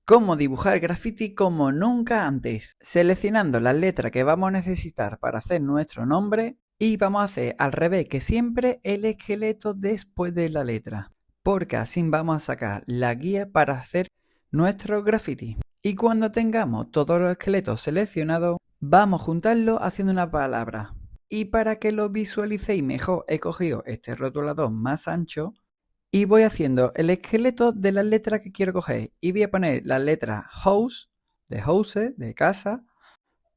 Cómo dibujar graffiti como nunca antes. Seleccionando las letras que vamos a necesitar para hacer nuestro nombre y vamos a hacer al revés que siempre el esqueleto después de la letra. Porque así vamos a sacar la guía para hacer nuestro graffiti. Y cuando tengamos todos los esqueletos seleccionados, vamos a juntarlos haciendo una palabra. Y para que lo visualicéis mejor, he cogido este rotulador más ancho y voy haciendo el esqueleto de las letras que quiero coger. Y voy a poner la letra house, de house, de casa,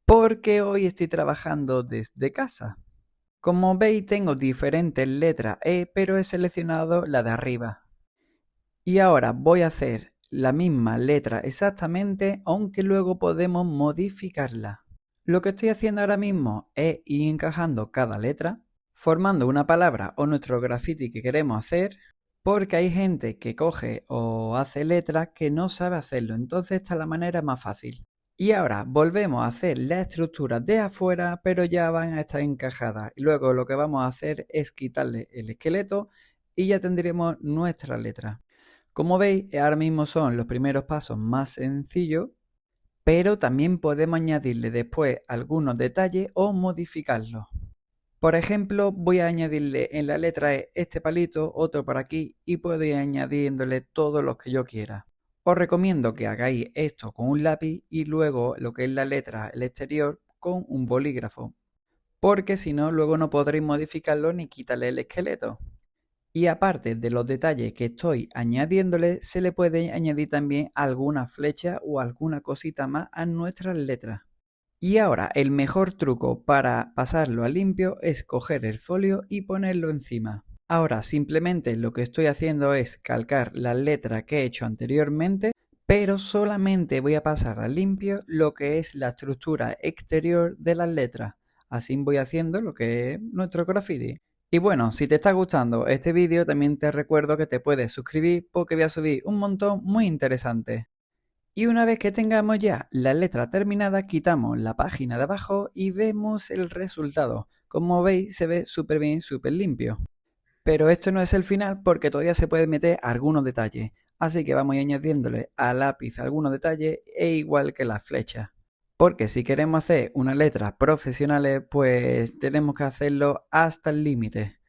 porque hoy estoy trabajando desde casa. Como veis tengo diferentes letras E, pero he seleccionado la de arriba. Y ahora voy a hacer la misma letra exactamente, aunque luego podemos modificarla. Lo que estoy haciendo ahora mismo es ir encajando cada letra, formando una palabra o nuestro graffiti que queremos hacer, porque hay gente que coge o hace letras que no sabe hacerlo, entonces esta es la manera más fácil. Y ahora volvemos a hacer las estructuras de afuera, pero ya van a estar encajadas. Y luego lo que vamos a hacer es quitarle el esqueleto y ya tendremos nuestra letra. Como veis, ahora mismo son los primeros pasos más sencillos, pero también podemos añadirle después algunos detalles o modificarlos. Por ejemplo, voy a añadirle en la letra E este palito, otro por aquí y puedo ir añadiéndole todos los que yo quiera. Os recomiendo que hagáis esto con un lápiz y luego lo que es la letra, el exterior, con un bolígrafo, porque si no, luego no podréis modificarlo ni quitarle el esqueleto. Y aparte de los detalles que estoy añadiéndole, se le puede añadir también alguna flecha o alguna cosita más a nuestras letras. Y ahora el mejor truco para pasarlo a limpio es coger el folio y ponerlo encima. Ahora simplemente lo que estoy haciendo es calcar las letras que he hecho anteriormente, pero solamente voy a pasar a limpio lo que es la estructura exterior de las letras. Así voy haciendo lo que es nuestro graffiti. Y bueno, si te está gustando este vídeo, también te recuerdo que te puedes suscribir porque voy a subir un montón muy interesante. Y una vez que tengamos ya la letra terminada, quitamos la página de abajo y vemos el resultado. Como veis, se ve súper bien, súper limpio. Pero esto no es el final porque todavía se pueden meter algunos detalles. Así que vamos a ir añadiéndole a lápiz algunos detalles e igual que las flechas. Porque si queremos hacer unas letras profesionales, pues tenemos que hacerlo hasta el límite.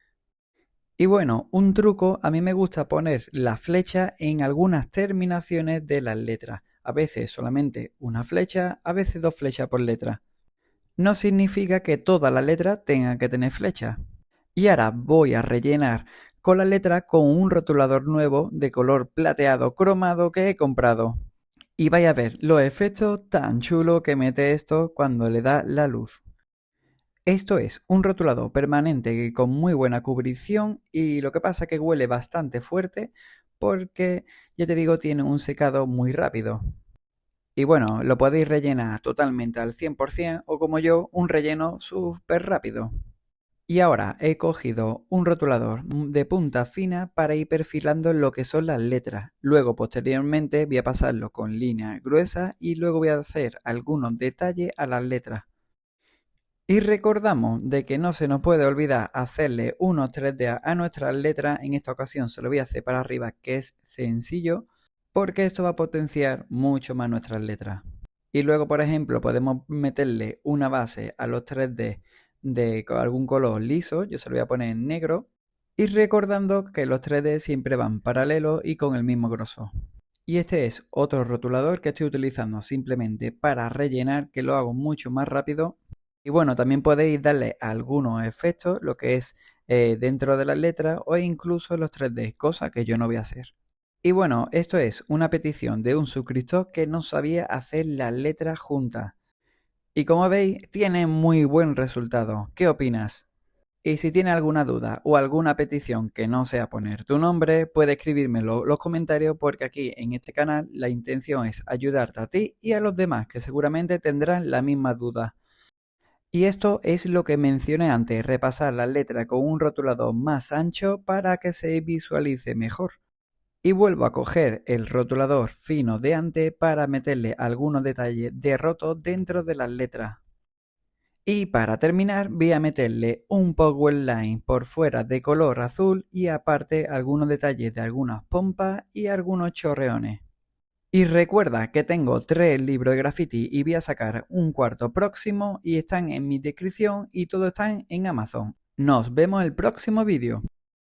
Y bueno, un truco, a mí me gusta poner la flecha en algunas terminaciones de las letras. A veces solamente una flecha, a veces dos flechas por letra. No significa que todas las letras tengan que tener flechas. Y ahora voy a rellenar con la letra con un rotulador nuevo de color plateado cromado que he comprado. Y vais a ver los efectos tan chulos que mete esto cuando le da la luz. Esto es un rotulador permanente con muy buena cubrición y lo que pasa es que huele bastante fuerte porque, ya te digo, tiene un secado muy rápido. Y bueno, lo podéis rellenar totalmente al 100% o como yo, un relleno súper rápido. Y ahora he cogido un rotulador de punta fina para ir perfilando lo que son las letras. Luego, posteriormente, voy a pasarlo con líneas gruesas y luego voy a hacer algunos detalles a las letras. Y recordamos de que no se nos puede olvidar hacerle unos 3D a nuestras letras. En esta ocasión se lo voy a hacer para arriba, que es sencillo, porque esto va a potenciar mucho más nuestras letras. Y luego, por ejemplo, podemos meterle una base a los 3D de algún color liso. Yo se lo voy a poner en negro. Y recordando que los 3D siempre van paralelos y con el mismo grosor. Y este es otro rotulador que estoy utilizando simplemente para rellenar, que lo hago mucho más rápido. Y bueno, también podéis darle algunos efectos, lo que es dentro de las letras o incluso los 3D, cosa que yo no voy a hacer. Y bueno, esto es una petición de un suscriptor que no sabía hacer las letras juntas. Y como veis, tiene muy buen resultado. ¿Qué opinas? Y si tiene alguna duda o alguna petición que no sea poner tu nombre, puede escribírmelo en los comentarios porque aquí en este canal la intención es ayudarte a ti y a los demás que seguramente tendrán la misma duda. Y esto es lo que mencioné antes, repasar las letras con un rotulador más ancho para que se visualice mejor. Y vuelvo a coger el rotulador fino de antes para meterle algunos detalles de roto dentro de las letras. Y para terminar voy a meterle un power line por fuera de color azul y aparte algunos detalles de algunas pompas y algunos chorreones. Y recuerda que tengo 3 libros de graffiti y voy a sacar un cuarto próximo y están en mi descripción y todos están en Amazon. Nos vemos en el próximo vídeo.